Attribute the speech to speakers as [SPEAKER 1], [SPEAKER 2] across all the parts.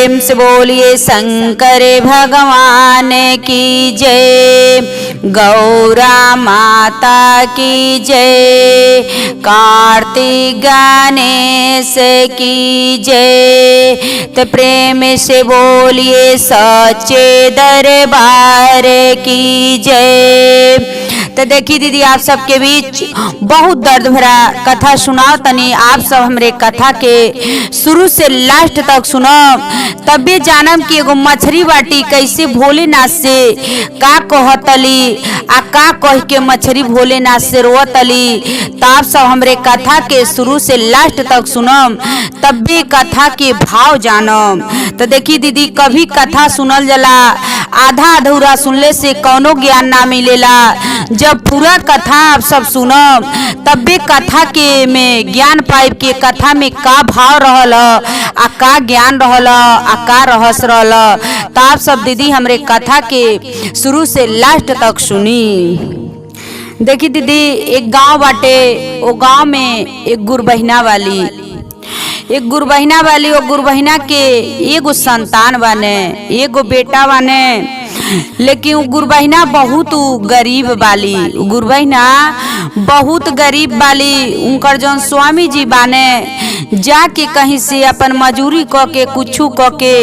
[SPEAKER 1] प्रेम से बोलिए शंकर भगवान की जय, गौरा माता की जय, कार्तिक गणेश की जय। तो प्रेम से बोलिए सच्चे दरबार की जय। तो देखिए दीदी, आप सबके बीच बहुत दर्द भरा कथा सुनाओ तनी। आप सब हमरे कथा के शुरू से लास्ट तक सुनो, तबे जानम कि एगो मछली बाटी कैसे भोलेनाथ से का कहतली आ का कह के मछली भोलेनाथ से रोतली। तो आप सब हमरे कथा के शुरू से लास्ट तक सुनम, तबे कथा के भाव जानम। तो देखिए दीदी, कभी कथा सुनल जला आधा अधूरा सुनले से कौनो ज्ञान ना मिलेला। जब पूरा कथा आप सब सुनम तबे कथा के में ज्ञान पाइब के कथा में का भाव रहल आ का ज्ञान रहल आ का रहस्य रहल। तो आप सब दीदी हमरे कथा के शुरू से लास्ट तक सुनी। देखी दीदी, एक गांव बाटे, वो गांव में एक गुरबहिना वाली वो गुरबहिना के एगो संतान बाने, एगो बेटा बाने। लेकिन गुरबहिना बहुत गरीब बाली, गुरबहिना बहुत गरीब बाली। उनकर जौन स्वामी जी बाने जाके कहीं से अपन मजूरी क के कुछू क के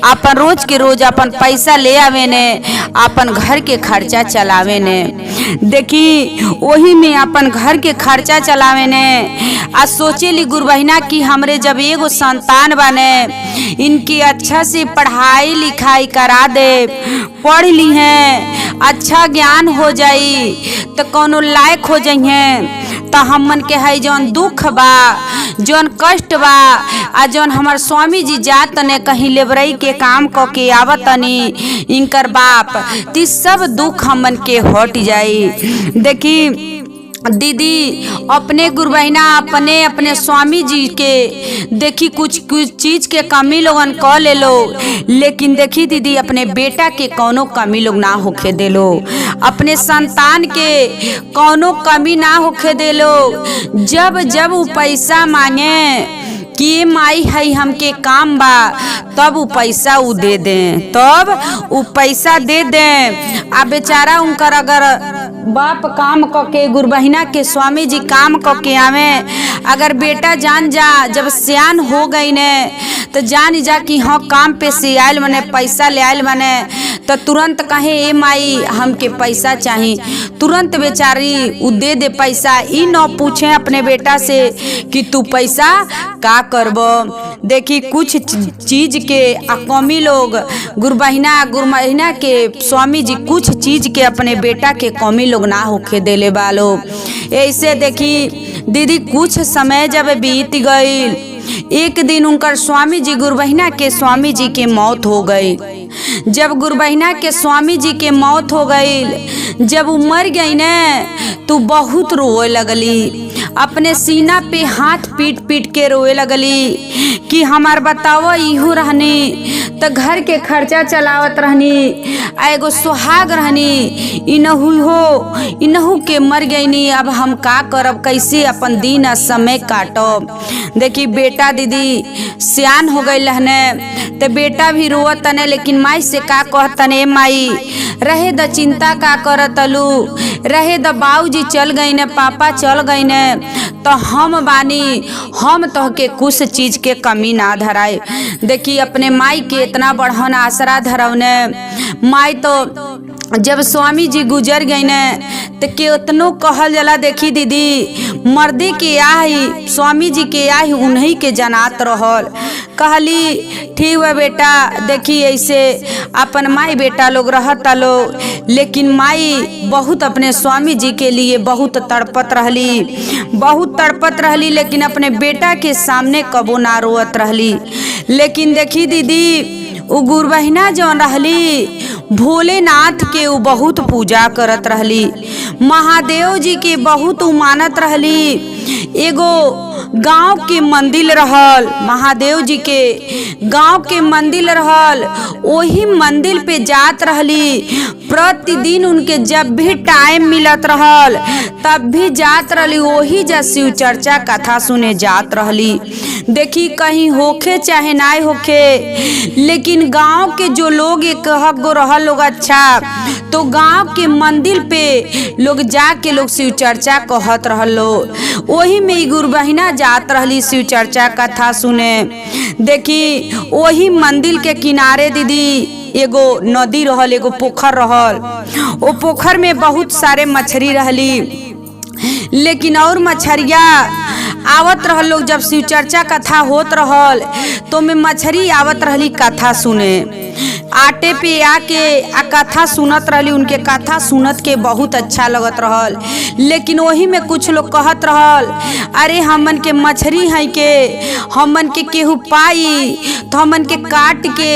[SPEAKER 1] अपन रोज के रोज अपन पैसा ले आवे ने, अपन घर के खर्चा चलावे ने। देखी वही में अपन घर के खर्चा चलावे ने। आ सोचेली गुरबहिना कि हमरे जब एगो संतान बने, इनकी अच्छा से पढ़ाई लिखाई करा दे, पढ़ ली हैं, अच्छा ज्ञान हो जाई तो कोनो लायक हो जाइए। तो हमन के है जौन दुख बा, जौन कष्ट बा, आ जौन हमार स्वामी जी जात ने कहीं लेबरई के काम क के आवतनी इनकर बाप, ती सब दुख हमन के हट जाई। देखी दीदी, अपने गुरबहिना अपने स्वामी जी के देखी कुछ चीज के कमी लोगन क ले लो, लेकिन देखी दीदी अपने बेटा के कौनो कमी लोग ना होखे दे लो, अपने संतान के कौनो कमी ना होखे दे लो। जब जब वो पैसा मांगे कि माई है हमके काम बा, तब वो पैसा उ दे दें, तब वो पैसा दे दें। आ बेचारा उनकर अगर बाप काम क के, गुरबहिना के स्वामी जी काम क के आवे, अगर बेटा जान जा जब सियान हो गई ने तो जान जा कि हाँ काम पे से आयल मने, पैसा ले आयल मने, तो तुरंत कहे ए माई हमके पैसा चाहिए, तुरंत बेचारी उ दे दे पैसा। ई न पूछे अपने बेटा से कि तू पैसा का करबो। देखी कुछ चीज के कमी लोग गुरबहिना के स्वामी जी कुछ चीज के अपने बेटा के कमी लोग ना होखे देले बालो। ऐसे देखी दीदी, कुछ समय जब बीत गईल, एक दिन उनकर स्वामी जी गुरबहिना के स्वामी जी के मौत हो गई। जब गुरबहिना के स्वामी जी के मौत हो गई, जब वो मर गई ने तो बहुत रोए लगली, अपने सीना पे हाथ पीट पीट के रोए लगली कि हमार बताओ इहू रहनी तो घर के खर्चा चलावत रहनी, एगो सुहाग रहनी, इनहू के मर गईनी, अब हम का करब, कैसे अपन दिन आ समय काटब। देखी बेटा दीदी सियान हो गई रहने, तो बेटा भी रोवत तने, लेकिन माई से का कहतने, माई रहे द चिंता का करतलू, रहे द बाबूजी चल गई ने, पापा चल गई ने, तो हम बानी, हम तो के कुछ चीज के कमी ना धराए। देखी अपने माई के इतना बढ़न आसरा धरवने। माई तो जब स्वामी जी गुजर गई ने तो कितनो कहल जला। देखी दीदी, मर्दे के आई स्वामी जी के आई उन्हीं के जनात रहल। कहली ठीक है बेटा, देखी ऐसे अपन माई बेटा लोग रहता लोग, लेकिन माई बहुत अपने स्वामी जी के लिए बहुत तड़पत रहली, लेकिन अपने बेटा के सामने कबो ना रोवत रहली। लेकिन देखी दीदी, उ गुरबहिना जौन रहली, भोलेनाथ के उ बहुत पूजा करत रहली, महादेव जी के बहुत मानत रहली। एगो गांव के मंदिर रहल, महादेव जी के गांव के मंदिर रहल। वही मंदिर पे जात रहली, प्रतिदिन उनके जब भी टाइम मिलत रहल तब भी जात रहली, वही जा शिव चर्चा कथा सुने जात रहली। देखी कहीं होखे चाहे ना होखे, लेकिन गांव के जो लोग एक गो रहल लोग अच्छा, तो गांव के मंदिर पे लोग जाके लोग शिव चर्चा कहत रहलो। वही में गुरु बहिना जात रहली शिव चर्चा कथा सुने। देखी वही मंदिर के किनारे दीदी एगो नदी रहल, एगो पोखर रहल। वो पोखर में बहुत सारे मछली रहली, लेकिन और मछरिया आवत रहल लोग। जब शिव चर्चा कथा होत रहल तो में मछली आवत रहली कथा सुने, आटे पे आके कथा सुनत रहली। उनके कथा सुनत के बहुत अच्छा लगत रहल। लेकिन वही में कुछ लोग कहत रहल, अरे हमन के मछली है के हमन के केहू पाई तो हमन के काट के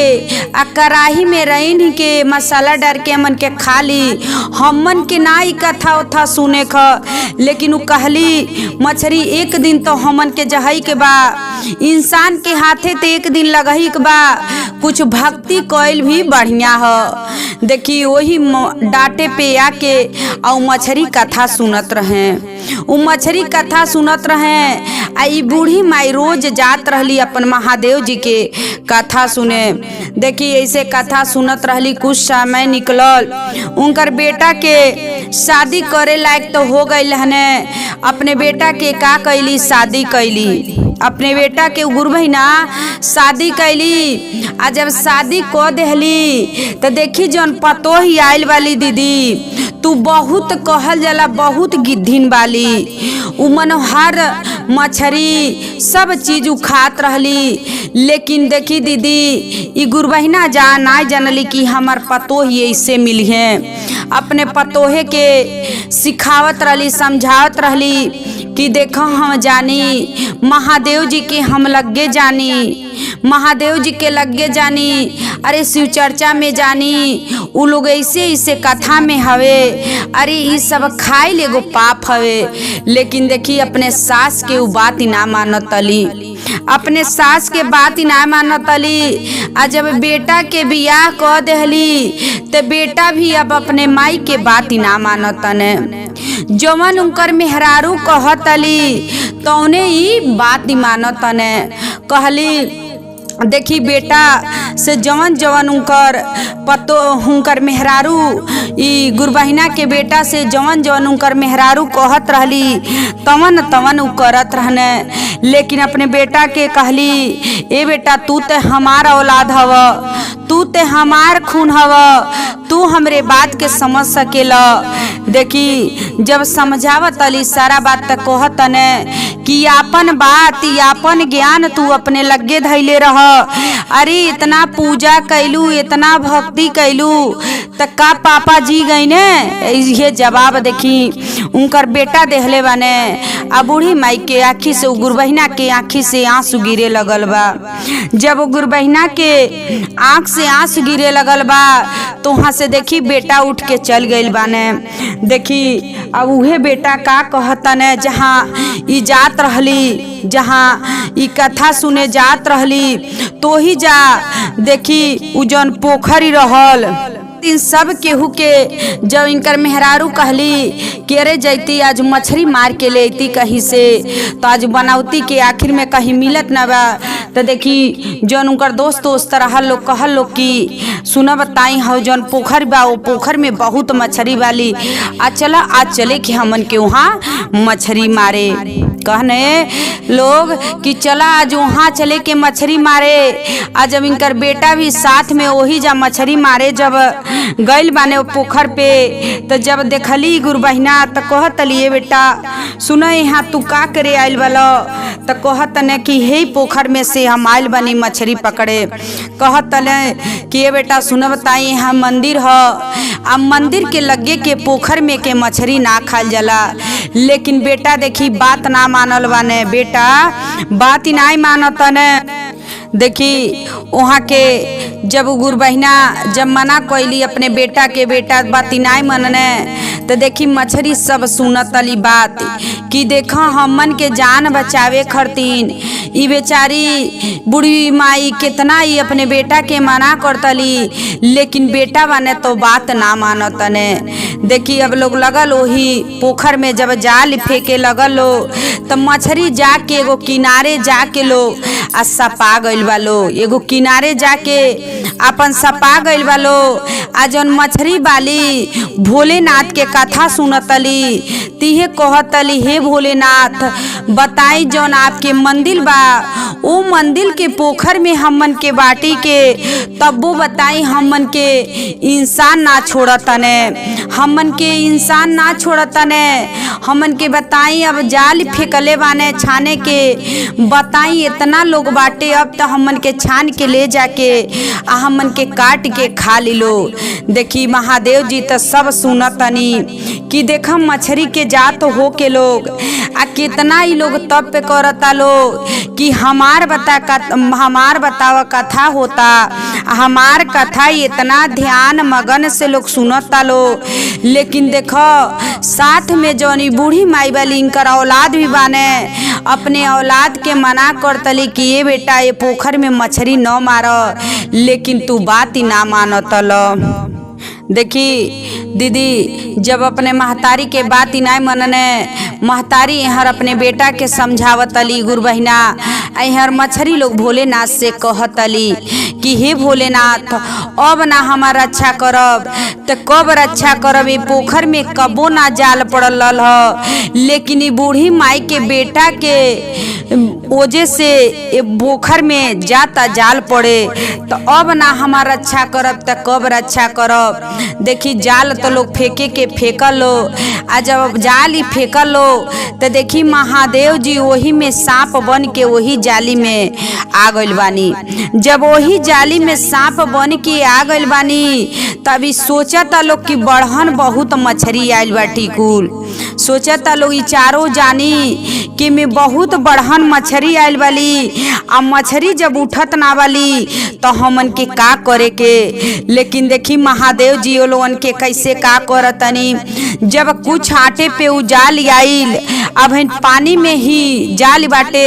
[SPEAKER 1] कढ़ाई में रैन के मसाला डाल के हमन के खा ली, हमन के ना ई कथा उथा सुने ख। लेकिन वो कहली मछली एक दिन तो हमन के जहई के बा, इंसान के हाथे तो एक दिन लगही के बा, कुछ भक्ति कोयल भी बढ़िया हो। देखी वही डाटे पे आके और मछली कथा सुनत रहे। वो मछली कथा सुनत रहे आ ई बूढ़ी माई रोज जात रहली अपन महादेव जी के कथा सुने। देखी ऐसे कथा सुनत रहली, कुछ समय निकलल, उनकर बेटा के शादी करे लायक तो हो गई हने। अपने बेटा के का कैली, शादी कैली। अपने बेटा के गुरु बहिना शादी कैली। आ जब शादी को देहली तो देखी जौन पतो ही आयल वाली दीदी, तू बहुत कहल जाला, बहुत गिद्धिन वाली। उ मनोहर मछरी सब चीज खात रहली। लेकिन देखी दीदी ई गुरु बहिना ना जानली कि हमार पतो ही ऐसे मिली है। अपने पतोहे के सिखावत रहली, समझावत रहली कि देखो हम जानी महादेव जी के हम लगे जानी, महादेव जी के लगे जानी, अरे शिव चर्चा में जानी, उ लोग ऐसे ऐसे कथा में हवे, अरे ये सब खाइल एगो पाप हवे। लेकिन देखी अपने सास के उ बात ही ना मानतली, अपने सास के बात ही ना मानतली। आ जब बेटा के बियाह कह देहली तो बेटा भी अब अपने माई के बात ही ना मानतने। जवन उनकर मेहरारू कहतली तौने ही बात ही मानतने। कहली देखी बेटा से जवन जवन उनकर पतो उनकर मेहरारू, ई गुरु बहिना के बेटा से जवन जवन उनकर मेहरारू कहत रहली तवन तवन उ करत रहने। लेकिन अपने बेटा के कहली, ए बेटा तू ते हमारा औलाद हव, तू ते हमार खून हव, तू हमरे बात के समझ सकेला। देखी जब समझावत अली सारा बात तक कहत ने कि आपन बात आपन ज्ञान तू अपने लगे धैले रह। अरे इतना पूजा कैलू, इतना भक्ति कैलू त का पापा जी गई ने? ये जवाब देखी उनकर बेटा देहले बाने। आ बूढ़ी माई के आँखी से, गुरु बहिना के आँखी से आंसू गिरे लगल बा। जब गुरु बहिना के आँख से आंसू गिरे लगल बा तो वहाँ से देखी बेटा उठ के चल गइल बाने। देखी अब उहे बेटा का कहतने, जहाँ ई जात रहली, जहाँ ई कथा सुने जात रहली तो ही जा देखी उ जौन पोखरी रहल। इन सब केहू के जब इनकर मेहरारू कहली कि अरे जैती आज मछली मार के लेती कहीं से, तो आज बनावती के आखिर में कहीं मिलत ना बा। तो देखी जौन उनकर दोस्त रहल लोग कहल लोग कि सुना बताई हो जौन पोखर बा, वो पोखर में बहुत मछली वाली, आज चले कि हमन के वहाँ मछली मारे। कहने लोग कि चला आज वहाँ चले के मछली मारे। आज जब इनकर बेटा भी साथ में वही जा मछली मारे जब गइल बाने वो पोखर पे, तो जब देखली गुरु बहिना तो कहत लिए बेटा सुना यहाँ तू का करे आइल वाला? तो कहत ने कि हे पोखर में से हम आइल बनी मछली पकड़े। कहत ने कि ये बेटा सुना बताई यहाँ मंदिर है, अब मंदिर के लगे के पोखर में के मछली ना खाल जाला। लेकिन बेटा देखी बात ना मानल बाने, बेटा बात ही ना मानत ने। देखी वहाँ के जब गुरु बहिना जब मना कैली अपने बेटा के, बेटा बात ही ना मनने, तो देखी मछली सब सुनत अली बात कि देखा हमन के जान बचावे खरतीन ई बेचारी बूढ़ी माई कितना ही अपने बेटा के मना करतली, लेकिन बेटा बने तो बात ना मानतने। देखी अब लोग लगल वही पोखर में जब जाल फेंके लगल लो तो मछली जाके एगो किनारे जाके लो आ सपा गइल बा लो, एगो किनारे जाके अपन सपा गइल बा लो। आ जौन मछली वाली भोलेनाथ के कथा सुनतली तिहे कहतली, हे भोलेनाथ बताई जौन आपके मंदिर बा ओ मंदिर के पोखर में हमन के बाटी के तब्बो बताई हमन के इंसान ना छोड़तने, हमन के इंसान ना छोड़तने। हमन के बताई अब जाल फेंकले बाने छाने के, बताई इतना लोग बाटे अब तो हमन के छान के ले जाके आ हमन के काट के खा लो। देखी महादेव जी तो सब सुनतनी कि देखा मछली के जात हो के लोग आ कितना ही लोग तब पे करता लोग कि हमार बतावा कथा होता, हमार कथा इतना ध्यान मगन से लोग सुनता लोग। लेकिन देखो साथ में जौनी बूढ़ी माई वाली इनकर औलाद भी बाने, अपने औलाद के मना करतली कि ये बेटा ये पोखर में मछली न मारो, लेकिन तू बात ही ना मानतल। देखी दीदी जब अपने महतारी के बात ही नहीं मनने, महतारी यहाँ अपने बेटा के समझावतली गुरु बहिना यहाँ मछली लोग भोलेनाथ से कहतली कि हे भोलेनाथ अब ना हमार रक्षा करब तो कब रक्षा करब, ये पोखर में कबो ना जाल पड़ल ह, लेकिन ये बूढ़ी माई के बेटा के वजह से ये पोखर में जाता जाल पड़े तो अब ना हमार रक्षा करब तो कब रक्षा करब। देखी जाल तो लोग फेंके के फेंकल लो, आ जब जाल ही फेंकल लो तो देखी महादेव जी वही में सांप बन के वही जाली में आ गइल बानी। जब वही जाली में सांप बन के आ गइल बानी तभी सोचता लोग कि बढ़न बहुत मछली आइल बाटी कुल, सोचता लोग ई चारों जानी कि में बहुत बढ़न मछली आइल वाली, आ मछली जब उठत ना वाली तो हमन के का करे के। लेकिन देखी महादेव जी लोगन के कैसे का करतनी, जब कुछ आटे पे उ जाल आइल अब पानी में ही जाल बाटे,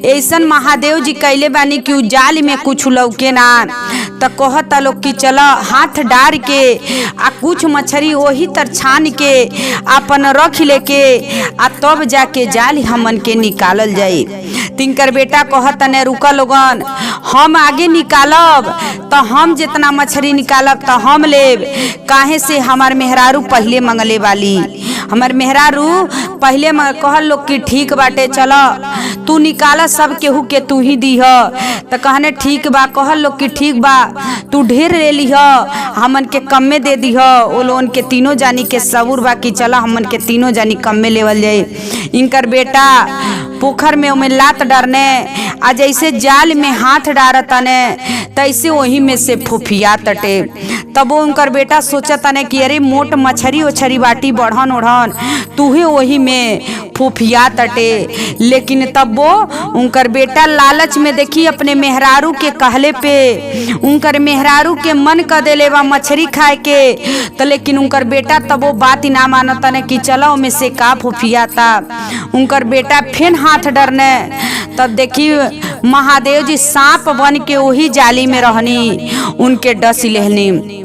[SPEAKER 1] ऐसन महादेव जी कैले बानी कि उ जाल में कुछ लौके ना तो कहता लोग कि चलो हाथ डार के आ कुछ मछली वही तर छान के अपन रख लेके आ तब जाके जाल हमन के निकालल जाई। तिनकर बेटा कहता ने रुका लोगन हम आगे निकालब तो हम जितना मछली निकालब तो हम लेब, काहे से हमार मेहरारू पहले मंगले वाली, हमार मेहरारू पहले कहल लोग कि ठीक बाटे चलो तू निकाला सब केहू के तू ही दीह, तो कहने ठीक बा, कहल लोग कि ठीक बा तू ढेर ले लीह हमन के कम में दे दीह। वो लोगन के तीनों जानी के सबूर बा कि चलो हमन के तीनों जानी कम में लेवल जाए। इनकर बेटा पोखर में उमें लात डरने आ जैसे जाल में हाथ डारतने तैसे वही में से फुफिया तटे। तब वो उनकर बेटा सोचतने कि अरे मोट मछरी ओछरी बाटी बढ़न ओढ़न तूहे वही में फुफिया तटे। लेकिन तब वो उनकर बेटा लालच में देखी अपने मेहरारू के कहले पे उनकर मेहरारू के मन कर देले बा मछली खाए के, तो लेकिन उनकर बेटा तब वो बात ही ना मानतने कि चलो में से का फुफिया था। उनकर बेटा फिर हाथ डरने तब देखी महादेव जी सांप बन के वही जाली में रहनी, उनके डस लेहनी।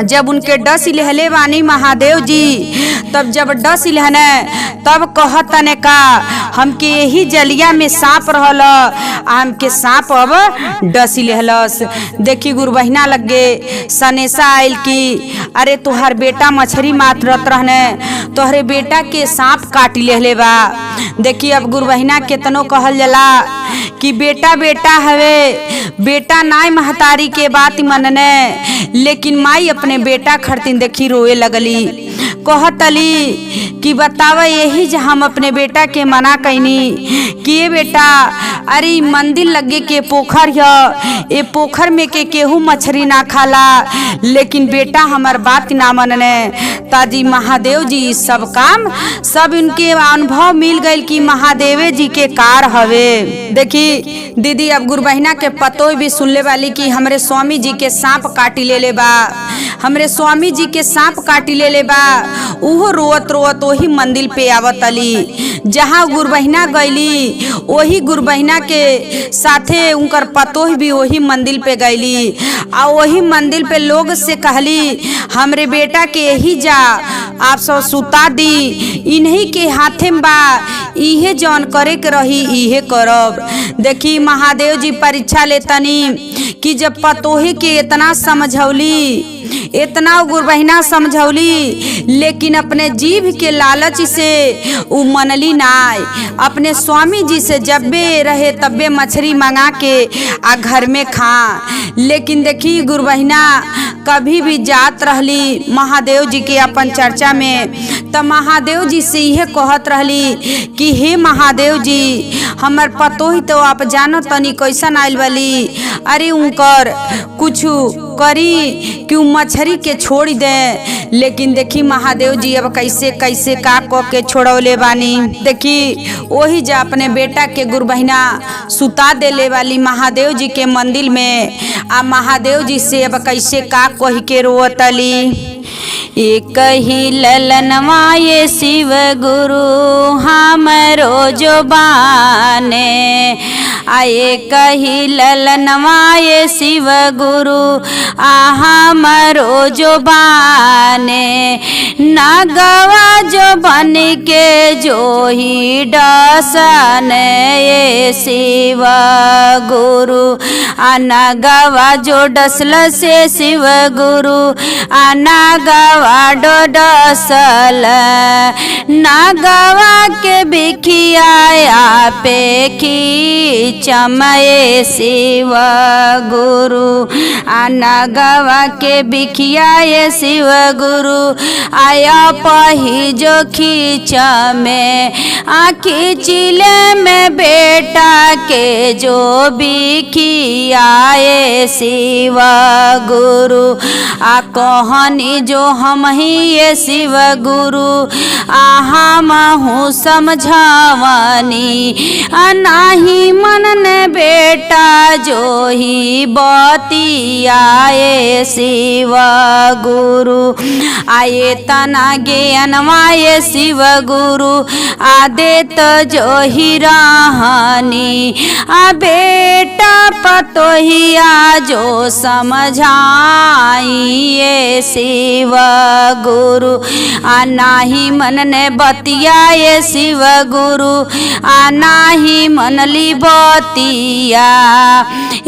[SPEAKER 1] जब उनके डस लहले बानी महादेव जी, तब जब डस लहने तब कहतने का हमके यही जलिया में सांप रहल, हमके सांप अब डस लहलस। देखी गुरु बहिना लगे सनेसा आयल की अरे तुहार बेटा मछली मारत रहने, तोहरे बेटा के सांप काट लेहले बा। देखी अब गुरु बहिना केतनो कहल जला कि बेटा बेटा हवे, बेटा नाय महतारी के बात मनने, लेकिन माई अपने बेटा खरतीन देखी रोए लगली। कहतली कि बतावा यही जो हम अपने बेटा के मना कैनी कि ये बेटा अरे मंदिर लगे के पोखर है, ये पोखर में के केहू मछली ना खाला, लेकिन बेटा हमार बात ना मनने। ताजी महादेव जी सब काम सब इनके अनुभव मिल गई कि महादेवे जी के कार हवे। देखी दीदी अब गुरु बहिना के पतो भी सुनले वाली कि हमरे स्वामी जी के सांप काटी ले बा, हमरे स्वामी जी के सांप काटी ले बा। उहो रोवत रोवत वही मंदिर पे आवत अली। जहाँ गुरबहिना गईली वही गुरबहिना के साथे उनकर पतोह भी वही मंदिर पे गईली आ वही मंदिर पे लोग से कहली हमरे बेटा के यही जा आप सब सुता दी, इन्हीं के हाथे में बा, इहे जौन करे के रही इहे करब। देखी महादेव जी परीक्षा लेतनी कि जब पतोहे के इतना समझौली, इतना गुरबहिना समझौली, लेकिन अपने जीभ के लालच से उ मनली नाय। अपने स्वामी जी से जब्बे रहे तब्बे मछली मंगा के आ घर में खा। लेकिन देखी गुरबहिना कभी भी जात रहली महादेव जी के अपन चर्चा में, तो महादेव जी से यह कहत रहली कि हे महादेव जी, हमर पतोही तो आप जानो तनी कैसन आइल वाली, अरे उनकर कुछ करी कि मछरी के छोड़ दे। लेकिन देखी महादेव जी अब कैसे कैसे का क के छोड़ौले बानी। देखी वही जा अपने बेटा के गुरबहिना सुता देले वाली महादेव जी के मंदिर में, आ महादेव जी से अब कैसे का कही के रोतली। एक ही ललनवा ये शिव गुरु हमरो जो बाने, आए कही ललनवा ये शिव गुरु हमरो जो बाने, नागवा जो बन के जो ही डसन ये शिव गुरु, नागवा जो डसल से शिव गुरु, नागवा डसल, नागवा के बिखिया पे खींचमये शिव गुरु, नागवा के बिखिया शिव गुरु, आया पही जो खींच में खींचिले में बेटा के जो बिखिया शिव गुरु, कहनी जो हम ही ये शिव गुरु, हम हूँ समझावनी, नाही मन ने बेटा जो ही बतियाए शिव गुरु, आए तना ज्ञानवाए शिव गुरु, आदेत जो ही रहनी, बेटा पतोहिया जो समझाइए शिव गुरु, नाही मन ने बतियाए शिव गुरु, नाही मनली बतिया,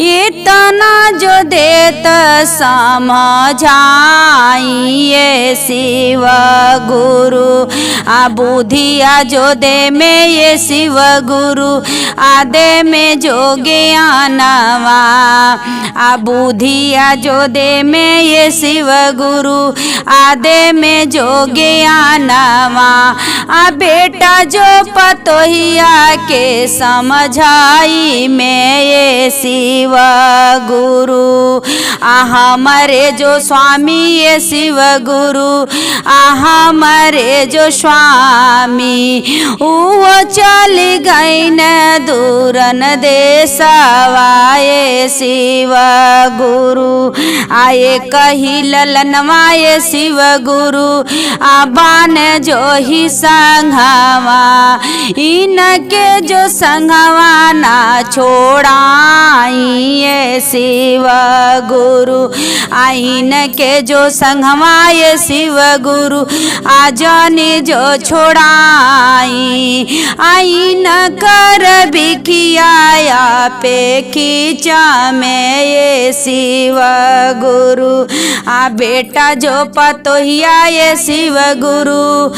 [SPEAKER 1] इतना जो देत समझाइए शिव गुरु, बुधिया जो दे में ये शिव गुरु, आदे में जो ज्ञानवा, बुधिया जो दे में ये शिव गुरु, आदे में जो ज्ञानवा, बेटा जो पतोहिया के समझाई में ये शिव गुरु, हमारे जो स्वामी ये शिव गुरु, हमारे जो स्वामी वो चल गई न दूरन देशवाए शिव गुरु, आए कही ललनवाए शिव गुरु, बान जो ही संघवा, इनके जो संघवा ना छोड़ाइए शिव गुरु, आइन के जो संघवाए शिव गुरु, आजनी जो छोड़ाई, आइन कर बिखिया पे खींचा में ये शिव गुरु, बेटा जो पतोहिया ये शिव गुरु,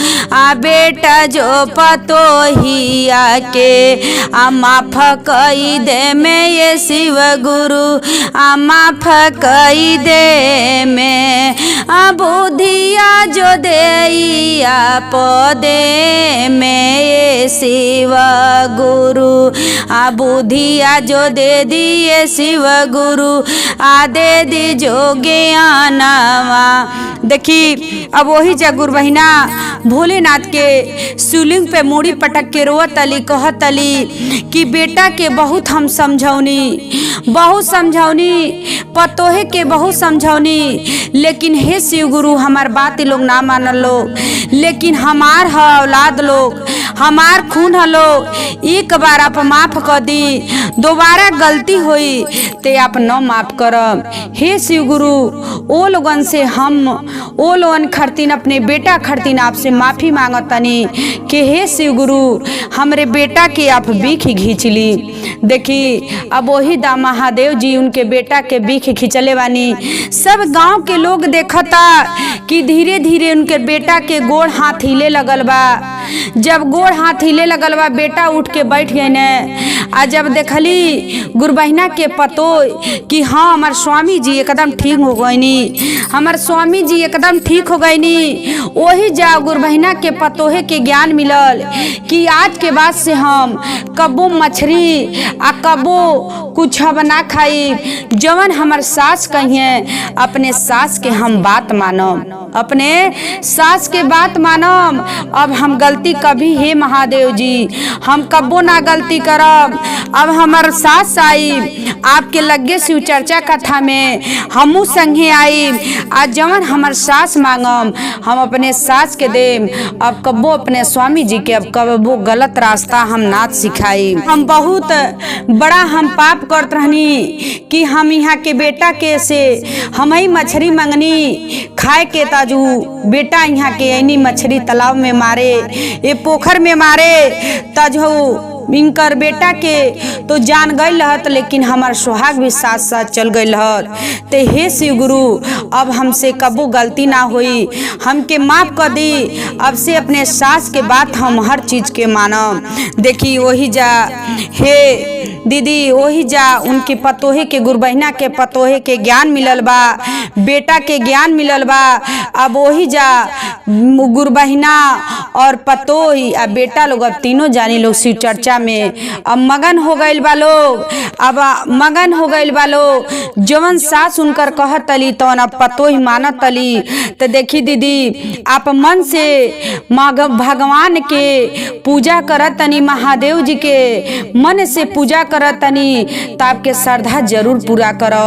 [SPEAKER 1] बेटा जो पतोहिया के माफ कई दे में ये शिव गुरु, माफ कई दे में, बुधिया जो देइया पदे में ये शिव गुरु, बुधिया जो दे दिए शिव गुरु, दे दी जो ज्ञानवा। देखी अब वही जगुर बहिना भोलेनाथ के शिवलिंग पे मूड़ी पटक के रोतली, कहतली कि बेटा के के बहुत हम समझौनी, बहुत समझौनी, पतोहे के बहुत समझौनी, लेकिन हे शिव गुरु हमार बात लोग ना मानल लोग। लेकिन हमार है औलाद लोग, हमार खून है लोग, एक बार आप माफ कर दी, दोबारा गलती हुई ते आप न माफ करब। हे शिव गुरु ओ लोगन से हम ओ लोगन खरतीन अपने बेटा खरतीन आपसे माफी मांगतनी कि हे शिव गुरु हमरे बेटा के आप बीख खींच ली। देखी अब वही दा महादेव जी उनके बेटा के बीख खींचले बानी। सब गांव के लोग देखता कि धीरे धीरे उनके बेटा के गोड़ हाथ हिले लगल बा। जब गोड़ हाथ हिले लगल बा बेटा उठ के बैठ गए ने। आ जब देखली गुरबहिना के पतो कि हाँ हमार स्वामी जी एकदम ठीक हो गईनी, हमार स्वामी जी एकदम ठीक हो गईनी, वही जा गुरबहिना के पतोहे के ज्ञान मिलल कि आज के बाद से हम कबो मछली आ कबो कुछ बना खाई। जवन हमार सास कहिए अपने सास के हम बात मानब, अपने सास के बात मानब। अब हम गलती कभी हे महादेव जी हम कबो ना गलती करब। अब हमार सास आई आपके लगे शिव चर्चा कथा में हमू संगे आई। आज जवन हमार सास मांगम हम अपने सास के देम। अब कबो अपने स्वामी जी के अब कबो गलत रास्ता हम ना सिखाई। हम बहुत बड़ा हम पाप करत रहनी कि हम यहाँ के बेटा के से हम ही मछली मंगनी खाए के ताजू बेटा यहाँ के ऐनी मछली तालाब में मारे, ये पोखर में मारे ताजू इनकर बेटा के तो जान गई रहत, लेकिन हमार सुहाग भी साथ साथ चल गई रहत। ते हे शिव गुरु अब हमसे कबो गलती ना हुई, हमके माफ कर दी। अब से अपने सास के बात हम हर चीज के मानब। देखी वही जा हे दीदी वही जा उनके पतोहे के गुरबहिना के पतोहे के ज्ञान मिलल बा, बेटा के ज्ञान मिलल बा। अब वही जा गुरबहिना और पतोही आ बेटा लोग अब तीनों जानी लोग शिव चर्चा में अब मगन हो गइल बा लोग। अब मगन हो गइल बा लोग। जवन सास उनकर कहत तली तो अब पतोही मानत तली। तो देखी दीदी आप मन से भगवान के पूजा करत तनी, महादेव जी के मन से पूजा करत तनी तो आपके श्रद्धा जरूर पूरा करो।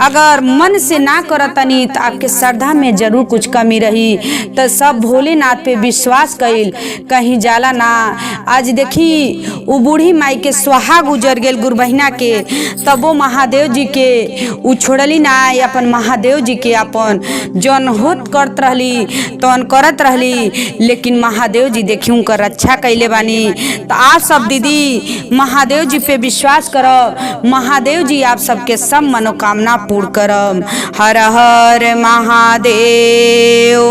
[SPEAKER 1] अगर मन से ना करत तनी तो आपके श्रद्धा में जरूर कुछ कमी रही। तो सब भोलेनाथ पे विश्वास कइल कहीं जाला ना। आज देखी वो बूढ़ी माई के स्वाहा गुजर गेल गुरबहिना के, तब वो महादेव जी के उ छोड़ली ना, अपन महादेव जी के अपन जौन होत करत रहली तौन करत रहली। लेकिन महादेव जी देखी उनकर रक्षा कैले बानी। तो आप सब दीदी महादेव जी पे विश्वास करो, महादेव जी आप सबके सब मनोकामना पूर्ण करम। हर हर महादेव।